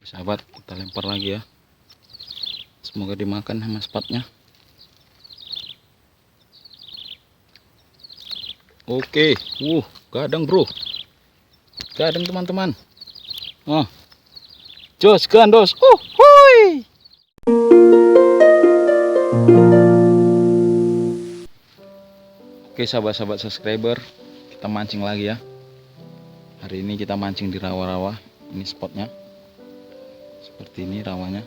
Sahabat, kita lempar lagi ya. Semoga dimakan sama spatnya. Oke, gadang bro, gadang teman-teman. Oh, jos gandos. Hui. Oke sahabat-sahabat subscriber, kita mancing lagi ya. Hari ini kita mancing di rawa-rawa. Ini spotnya. Seperti ini rawanya.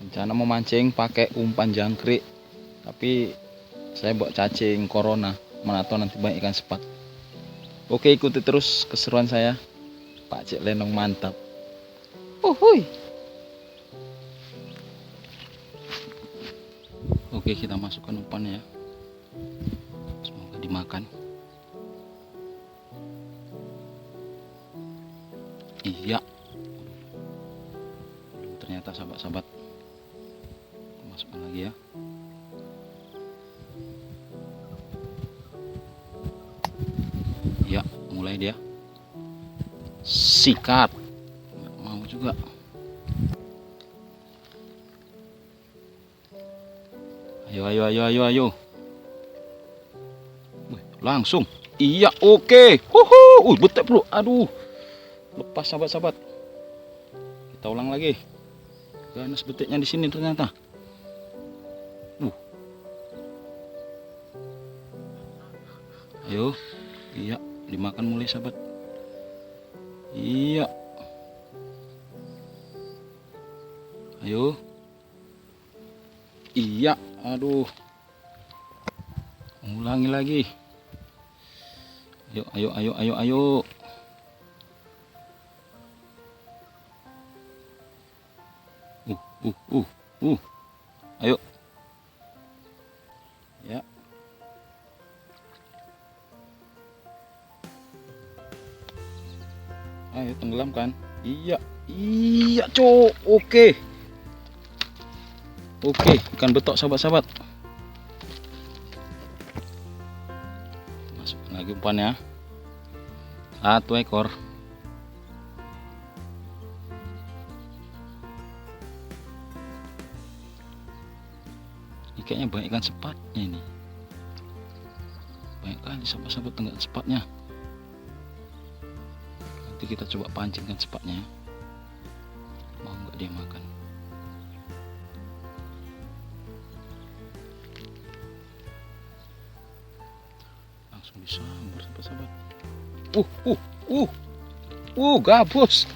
Rencana mau mancing pakai umpan jangkrik, tapi saya bawa cacing corona, mana tahu nanti banyak ikan sepat. Oke, ikuti terus keseruan saya. Pak Cik Lenong mantap. Uhuy. Oke, kita masukkan umpannya ya. Semoga dimakan. Iya. Ternyata sahabat-sahabat. Masukkan lagi ya. Ya, mulai dia. Sikat. Nggak mau juga. Ayo. Langsung. Iya, oke. Betek bro. Aduh. Lepas sahabat-sahabat. Kita ulang lagi. Ganas beteknya di sini ternyata. Ayo. Iya, dimakan mulai sahabat. Iya. Ayo. Iya, aduh. Ulangi lagi. Ayo. Ayo. Ya. Ayo tenggelamkan. Iya, cok. Oke, ikan betok sahabat-sahabat. Masukkan lagi umpannya. 1 ekor. Ini kayaknya banyak ikan sepatnya ini. Banyak kali sahabat-sahabat tenggat sepatnya. Nanti kita coba pancingkan sepatnya. Mau nggak dia makan? Langsung disambar sahabat-sahabat. Gabus.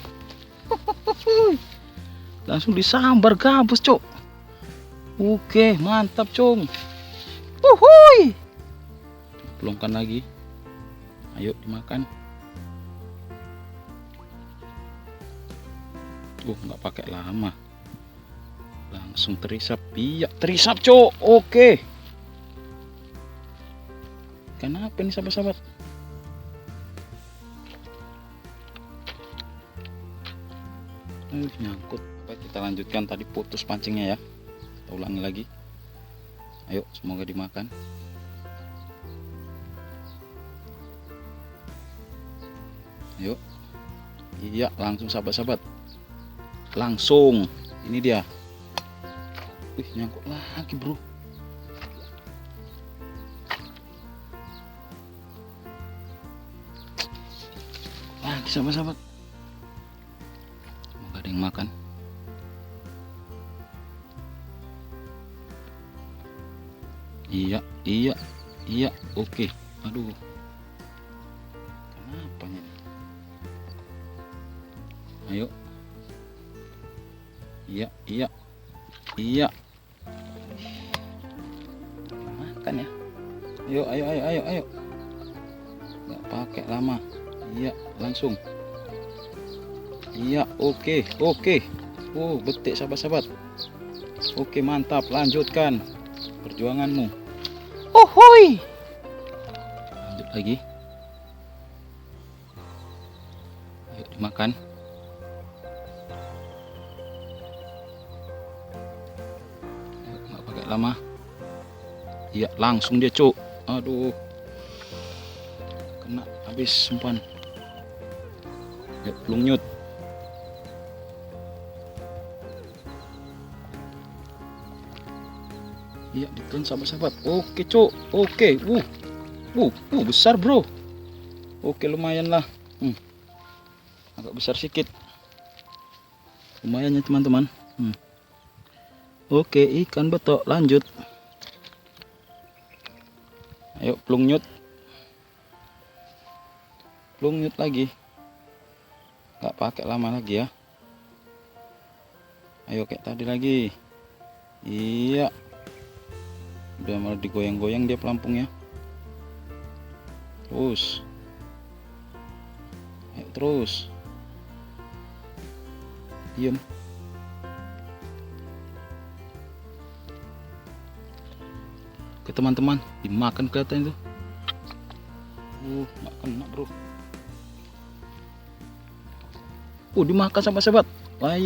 Langsung disambar gabus, cok. Oke, mantap, cung. Pelongkan lagi. Ayo dimakan. Nggak pakai lama. Langsung terisap. Iya, terisap, cok. Oke. Kenapa ini sahabat-sahabat? Nyangkut. Kita lanjutkan, tadi putus pancingnya ya. Kita ulangi lagi. Ayo, semoga dimakan. Ayo. Iya, langsung sahabat-sahabat. Langsung. Ini dia. Nyangkut lagi, bro. Lagi sahabat-sahabat. Semoga ada yang makan. Iya. Oke. Aduh. Kenapa nih? Ayo. Iya. Makan ya. Ayo. Nggak pakai lama. Iya, langsung. Iya, oke. Betik sahabat-sahabat. Oke, mantap. Lanjutkan perjuanganmu. Lanjut lagi. Ayo dimakan. Nggak pakai lama. Iya, langsung dia, cuk. Aduh, kena habis umpan. Yuk, lunyut. Iya, ditelan sahabat-sahabat. Oke cok, oke. Besar bro. Oke, lumayan lah. Agak besar sedikit. Lumayan ya teman-teman. Oke, ikan betok, lanjut. Ayo plung nyut lagi. Nggak pakai lama lagi ya. Ayo kayak tadi lagi. Iya, udah malah digoyang-goyang dia pelampungnya. Terus diem. Oke teman-teman, dimakan kelihatan itu. Nggak kena bro. Dimakan sahabat-sahabat. Wah,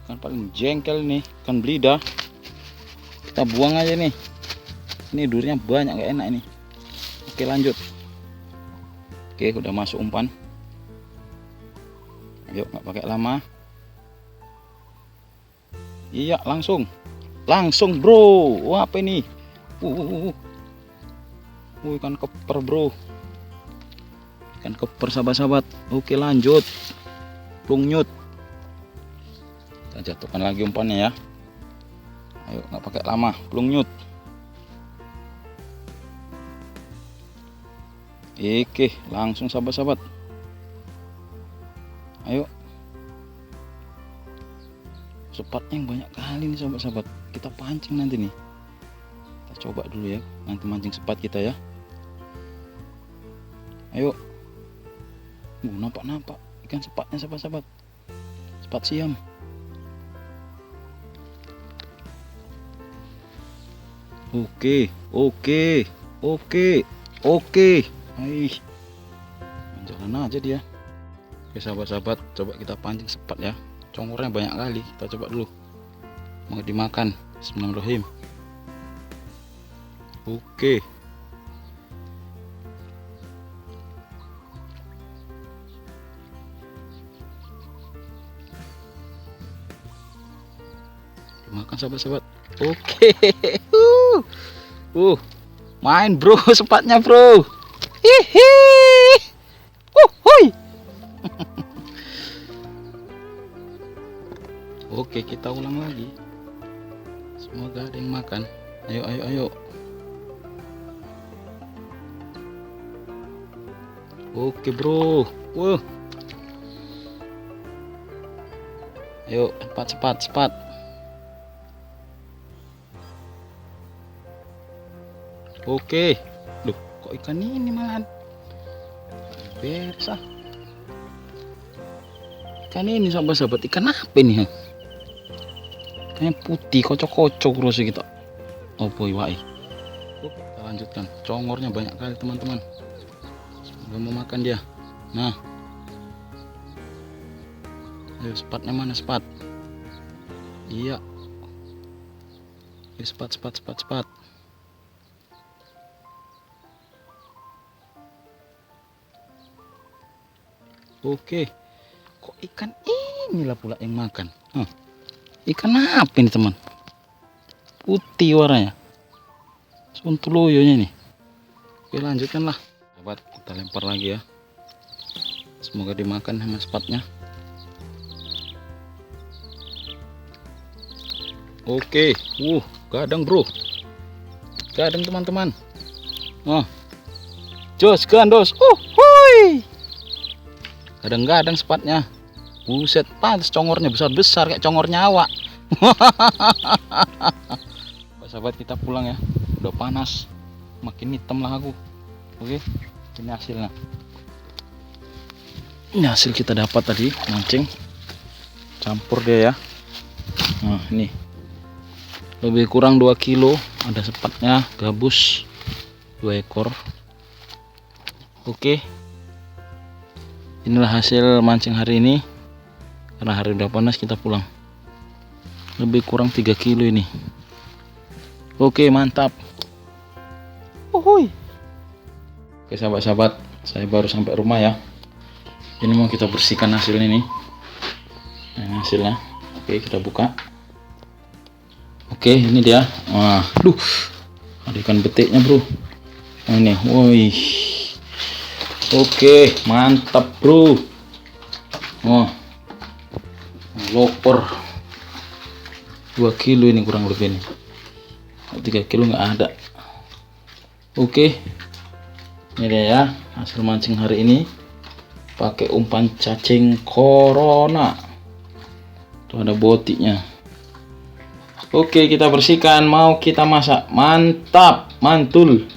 kan paling jengkel nih, ikan belida. Kita buang aja nih. Ini durinya banyak, nggak enak ini. Oke lanjut. Oke, udah masuk umpan. Ayo, nggak pakai lama. Iya, langsung bro. Wah, apa ini? Ikan keper bro. Ikan keper sahabat-sahabat. Oke lanjut. Plung nyut. Kita jatuhkan lagi umpannya ya. Ayo, nggak pakai lama. Plung nyut. Oke, langsung sahabat-sahabat. Ayo. Sepatnya yang banyak kali nih sahabat-sahabat. Kita pancing nanti nih. Kita coba dulu ya. Nanti mancing sepat kita ya. Ayo. Nampak ikan sepatnya sahabat-sahabat. Sepat siam. Oke. Jalan aja dia. Oke sahabat-sahabat, coba kita pancing sepat ya. Congornya banyak kali. Kita coba dulu. Mau dimakan. Bismillahirrahmanirrahim. Oke. Dimakan sahabat-sahabat. Oke. Main bro sepatnya bro. Hihi. Oke, kita ulang lagi. Semoga ada yang makan. Ayo. Oke bro. Ayo cepat. Oke. Loh, kok ikan ini malahan beres ah. Ikan ini sahabat-sahabat, ikan apa ini? Ikannya putih, kocok-kocok terus kita. Oh boy, wai. Kita lanjutkan. Congornya banyak kali teman-teman. Semoga mau makan dia. Nah. Ayo sepatnya mana sepat? Iya. Ayo sepat. Oke, kok ikan inilah pula yang makan. Ikan apa ini teman? Putih warnanya. Suntuloyonya nih. Oke lanjutkan lah. Sahabat, kita lempar lagi ya. Semoga dimakan sama sepatnya. Oke, gadang bro. Gadang teman-teman. Jos gandos. Gadang-gadang sepatnya. Buset, pantas congornya besar-besar kayak congor nyawa. Sahabat, kita pulang ya. Udah panas. Makin hitam lah aku. Oke, ini hasilnya. Ini hasil kita dapat tadi mancing. Campur dia ya. Nah, ini. Lebih kurang 2 kilo. Ada sepatnya, gabus 2 ekor. Oke. Inilah hasil mancing hari ini. Karena hari udah panas, kita pulang. Lebih kurang 3 kilo ini. Oke, mantap. Oke sahabat-sahabat, saya baru sampai rumah ya. Ini mau kita bersihkan hasilnya nih. Nah, hasilnya. Oke, kita buka. Oke, ini dia. Wah, duh, ada ikan betiknya bro. Nah, ini, woi. Oke, mantap bro. Oh, loper 2 kilo ini kurang lebih ini. 3 kilo nggak ada. Oke, ini dia ya hasil mancing hari ini pakai umpan cacing corona. Tuh ada botiknya. Oke, kita bersihkan, mau kita masak. Mantap, mantul.